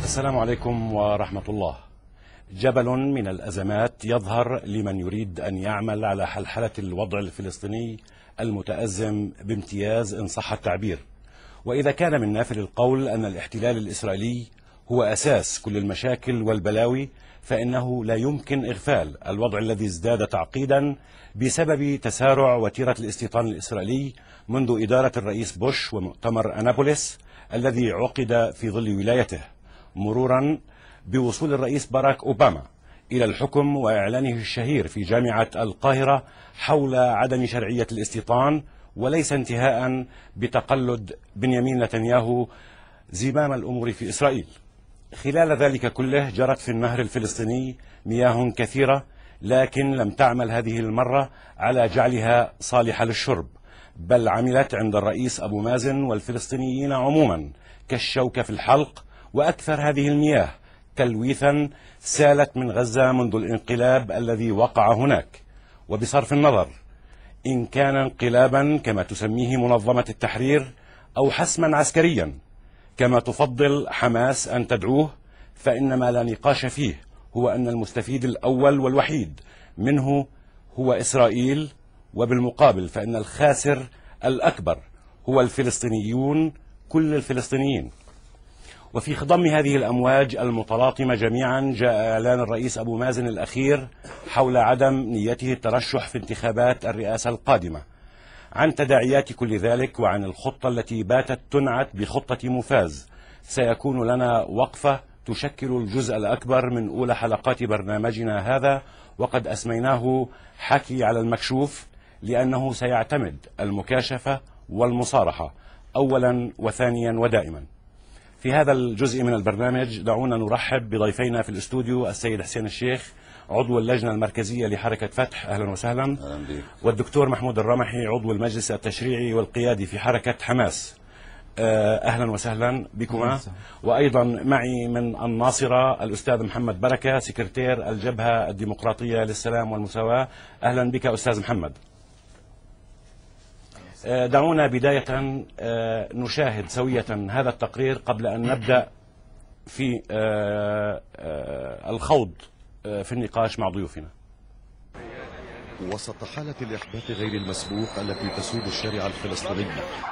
السلام عليكم ورحمة الله. جبل من الأزمات يظهر لمن يريد أن يعمل على حلحلة الوضع الفلسطيني المتأزم بامتياز إن صح التعبير. وإذا كان من نافل القول أن الاحتلال الإسرائيلي هو أساس كل المشاكل والبلاوي، فإنه لا يمكن إغفال الوضع الذي ازداد تعقيدا بسبب تسارع وتيرة الاستيطان الإسرائيلي منذ إدارة الرئيس بوش ومؤتمر أنابوليس الذي عقد في ظل ولايته، مرورا بوصول الرئيس باراك أوباما إلى الحكم وإعلانه الشهير في جامعة القاهرة حول عدم شرعية الاستيطان، وليس انتهاء بتقلد بنيامين نتنياهو زمام الأمور في إسرائيل. خلال ذلك كله جرت في النهر الفلسطيني مياه كثيرة، لكن لم تعمل هذه المرة على جعلها صالحة للشرب، بل عملت عند الرئيس أبو مازن والفلسطينيين عموما كالشوكة في الحلق. وأكثر هذه المياه تلويثا سالت من غزة منذ الانقلاب الذي وقع هناك. وبصرف النظر إن كان انقلابا كما تسميه منظمة التحرير أو حسما عسكريا كما تفضل حماس أن تدعوه، فإن ما لا نقاش فيه هو أن المستفيد الأول والوحيد منه هو إسرائيل، وبالمقابل فإن الخاسر الأكبر هو الفلسطينيون، كل الفلسطينيين. وفي خضم هذه الأمواج المتلاطمة جميعا جاء إعلان الرئيس أبو مازن الأخير حول عدم نيته الترشح في انتخابات الرئاسة القادمة. عن تداعيات كل ذلك وعن الخطة التي باتت تنعت بخطة مفاز سيكون لنا وقفة تشكل الجزء الأكبر من أولى حلقات برنامجنا هذا، وقد أسميناه حكي على المكشوف، لأنه سيعتمد المكاشفة والمصارحة أولا وثانيا ودائما. في هذا الجزء من البرنامج دعونا نرحب بضيفينا في الاستوديو: السيد حسين الشيخ عضو اللجنة المركزية لحركة فتح، أهلا وسهلا. أهلا بك. والدكتور محمود الرمحي عضو المجلس التشريعي والقيادي في حركة حماس، أهلا وسهلا بكما. وأيضا معي من الناصرة الأستاذ محمد بركة سكرتير الجبهة الديمقراطية للسلام والمساواة، أهلا بك أستاذ محمد. دعونا بداية نشاهد سوية هذا التقرير قبل أن نبدأ في الخوض في النقاش مع ضيوفنا. وسط حالة الإحباط غير المسبوق التي تسود الشارع الفلسطيني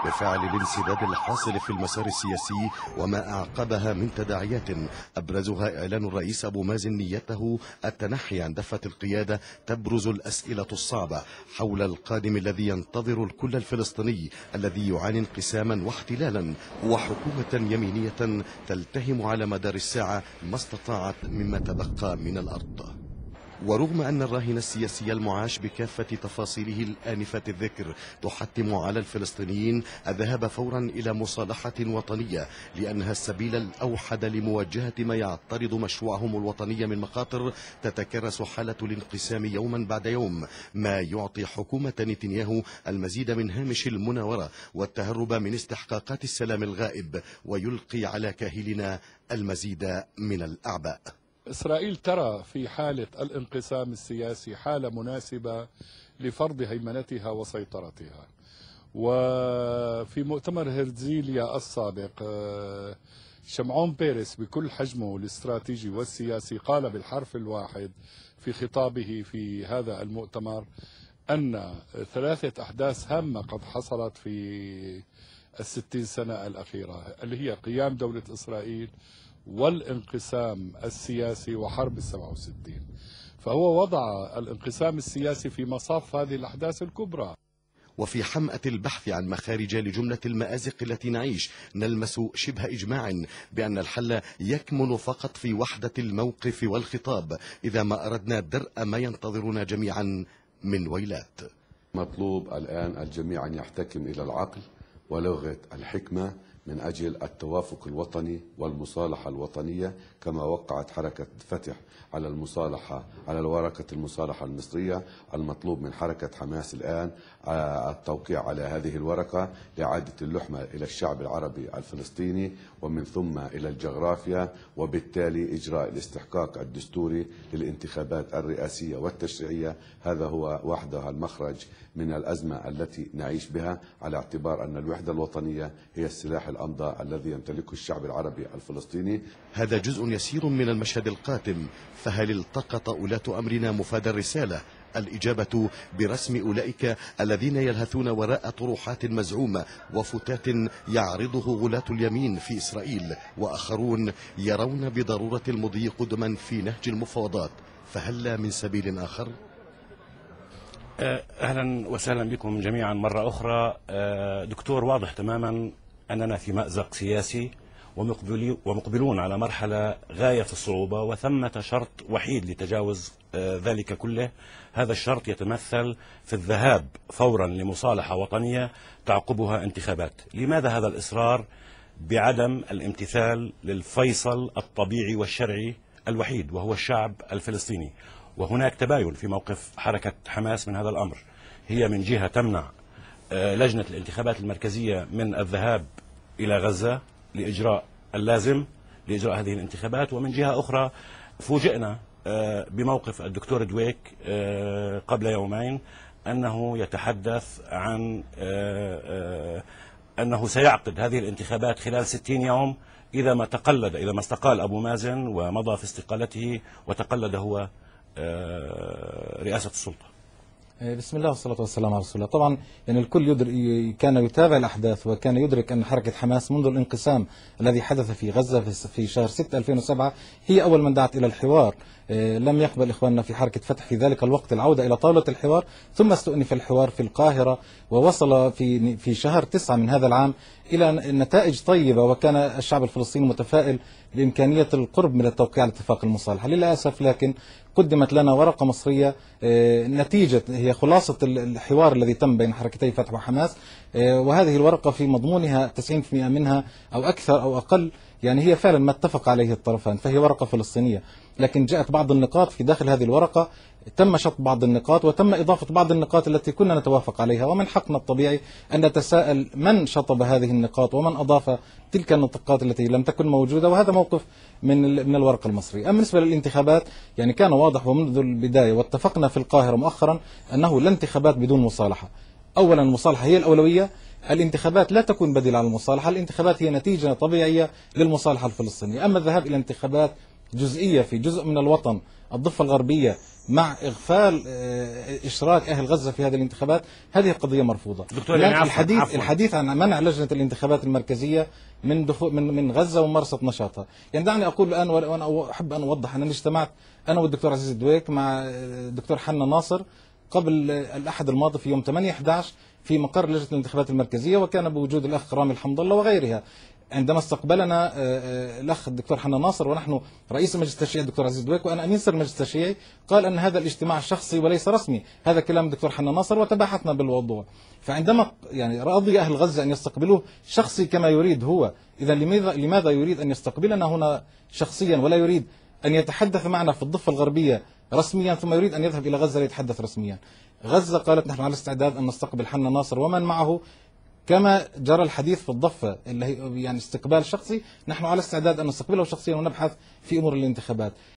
بفعل الانسداد الحاصل في المسار السياسي وما أعقبها من تداعيات أبرزها إعلان الرئيس أبو مازن نيته التنحي عن دفة القيادة، تبرز الأسئلة الصعبة حول القادم الذي ينتظر الكل الفلسطيني الذي يعاني انقساما واحتلالا وحكومة يمينية تلتهم على مدار الساعة ما استطاعت مما تبقى من الأرض. ورغم أن الراهن السياسي المعاش بكافة تفاصيله الآنفة الذكر تحتم على الفلسطينيين الذهاب فورا إلى مصالحة وطنية لأنها السبيل الأوحد لمواجهة ما يعترض مشروعهم الوطني من مخاطر، تتكرس حالة الانقسام يوما بعد يوم، ما يعطي حكومة نتنياهو المزيد من هامش المناورة والتهرب من استحقاقات السلام الغائب، ويلقي على كاهلنا المزيد من الأعباء. إسرائيل ترى في حالة الانقسام السياسي حالة مناسبة لفرض هيمنتها وسيطرتها. وفي مؤتمر هرزيليا السابق شمعون بيريس بكل حجمه الاستراتيجي والسياسي قال بالحرف الواحد في خطابه في هذا المؤتمر أن 3 أحداث هامة قد حصلت في 60 سنة الأخيرة، اللي هي قيام دولة إسرائيل والانقسام السياسي وحرب 67. فهو وضع الانقسام السياسي في مصاف هذه الأحداث الكبرى. وفي حمأة البحث عن مخارج لجملة المآزق التي نعيش، نلمس شبه إجماع بأن الحل يكمن فقط في وحدة الموقف والخطاب إذا ما أردنا درء ما ينتظرنا جميعا من ويلات. مطلوب الآن الجميع أن يحتكم إلى العقل ولغة الحكمة من أجل التوافق الوطني والمصالحة الوطنية، كما وقعت حركة فتح على المصالحة على ورقة المصالحة المصرية. المطلوب من حركة حماس الآن التوقيع على هذه الورقة لإعادة اللحمة إلى الشعب العربي الفلسطيني ومن ثم إلى الجغرافيا، وبالتالي إجراء الاستحقاق الدستوري للانتخابات الرئاسية والتشريعية. هذا هو وحده المخرج من الأزمة التي نعيش بها، على اعتبار أن الوحدة الوطنية هي السلاح الأمضاء الذي يمتلكه الشعب العربي الفلسطيني. هذا جزء يسير من المشهد القاتم، فهل التقط ولاة أمرنا مفاد الرسالة؟ الإجابة برسم أولئك الذين يلهثون وراء طروحات مزعومة وفتات يعرضه غلاة اليمين في إسرائيل، وآخرون يرون بضرورة المضي قدما في نهج المفاوضات. فهل من سبيل آخر؟ أهلا وسهلا بكم جميعا مرة أخرى. دكتور، واضح تماما أننا في مأزق سياسي ومقبلون على مرحلة غاية في الصعوبة، وثمة شرط وحيد لتجاوز ذلك كله. هذا الشرط يتمثل في الذهاب فورا لمصالحة وطنية تعقبها انتخابات. لماذا هذا الإصرار بعدم الامتثال للفيصل الطبيعي والشرعي الوحيد وهو الشعب الفلسطيني؟ وهناك تباين في موقف حركة حماس من هذا الأمر. هي من جهة تمنع لجنة الانتخابات المركزية من الذهاب إلى غزة لإجراء اللازم لإجراء هذه الانتخابات، ومن جهة أخرى فوجئنا بموقف الدكتور دويك قبل يومين أنه يتحدث عن أنه سيعقد هذه الانتخابات خلال 60 يوم إذا ما استقال أبو مازن ومضى في استقالته وتقلد هو رئاسة السلطة. بسم الله والصلاة والسلام على رسول الله. طبعا يعني الكل كان يتابع الأحداث وكان يدرك أن حركة حماس منذ الانقسام الذي حدث في غزة في شهر 6 2007 هي أول من دعت إلى الحوار. لم يقبل إخواننا في حركة فتح في ذلك الوقت العودة إلى طاولة الحوار، ثم استؤنف الحوار في القاهرة ووصل في شهر 9 من هذا العام إلى نتائج طيبة، وكان الشعب الفلسطيني متفائل بإمكانية القرب من التوقيع على اتفاق المصالحة. للأسف لكن قدمت لنا ورقة مصرية نتيجة هي خلاصة الحوار الذي تم بين حركتي فتح وحماس، وهذه الورقة في مضمونها 90% منها أو أكثر أو أقل يعني هي فعلا ما اتفق عليه الطرفان، فهي ورقة فلسطينية. لكن جاءت بعض النقاط في داخل هذه الورقة تم شط بعض النقاط وتم إضافة بعض النقاط التي كنا نتوافق عليها، ومن حقنا الطبيعي أن نتساءل من شطب هذه النقاط ومن أضاف تلك النقاط التي لم تكن موجودة، وهذا موقف من الورقة المصرية. أما بالنسبة للانتخابات يعني كان واضح ومنذ البداية واتفقنا في القاهرة مؤخرا أنه لا انتخابات بدون مصالحة. أولا المصالحة هي الأولوية، الانتخابات لا تكون بديلة على المصالحة، الانتخابات هي نتيجة طبيعية للمصالحة الفلسطينية. أما الذهاب إلى انتخابات جزئية في جزء من الوطن الضفة الغربية مع إغفال إشراك أهل غزة في هذه الانتخابات، هذه قضية مرفوضة. يعني الحديث عن منع لجنة الانتخابات المركزية من غزة وممارسة نشاطها. يعني دعني أقول الآن وأنا أحب أن أوضح أنني اجتمعت أنا والدكتور عزيز الدويك مع الدكتور حنا ناصر قبل الأحد الماضي في يوم 8/11 في مقر لجنة الانتخابات المركزية، وكان بوجود الأخ رامي الحمد الله وغيرها. عندما استقبلنا الأخ الدكتور حنا ناصر ونحن رئيس المجلس التشريعي الدكتور عزيز دويك وأنا أمين سر المجلس التشريعي، قال أن هذا الاجتماع شخصي وليس رسمي. هذا كلام الدكتور حنا ناصر وتباحثنا بالموضوع. فعندما يعني رضي أهل غزة أن يستقبلوه شخصي كما يريد هو، إذا لماذا يريد أن يستقبلنا هنا شخصيا ولا يريد أن يتحدث معنا في الضفة الغربية رسميا ثم يريد أن يذهب إلى غزة ليتحدث رسميا؟ غزة قالت نحن على استعداد أن نستقبل حنا ناصر ومن معه كما جرى الحديث في الضفة اللي هي يعني استقبال شخصي، نحن على استعداد أن نستقبله شخصيا ونبحث في أمور الانتخابات.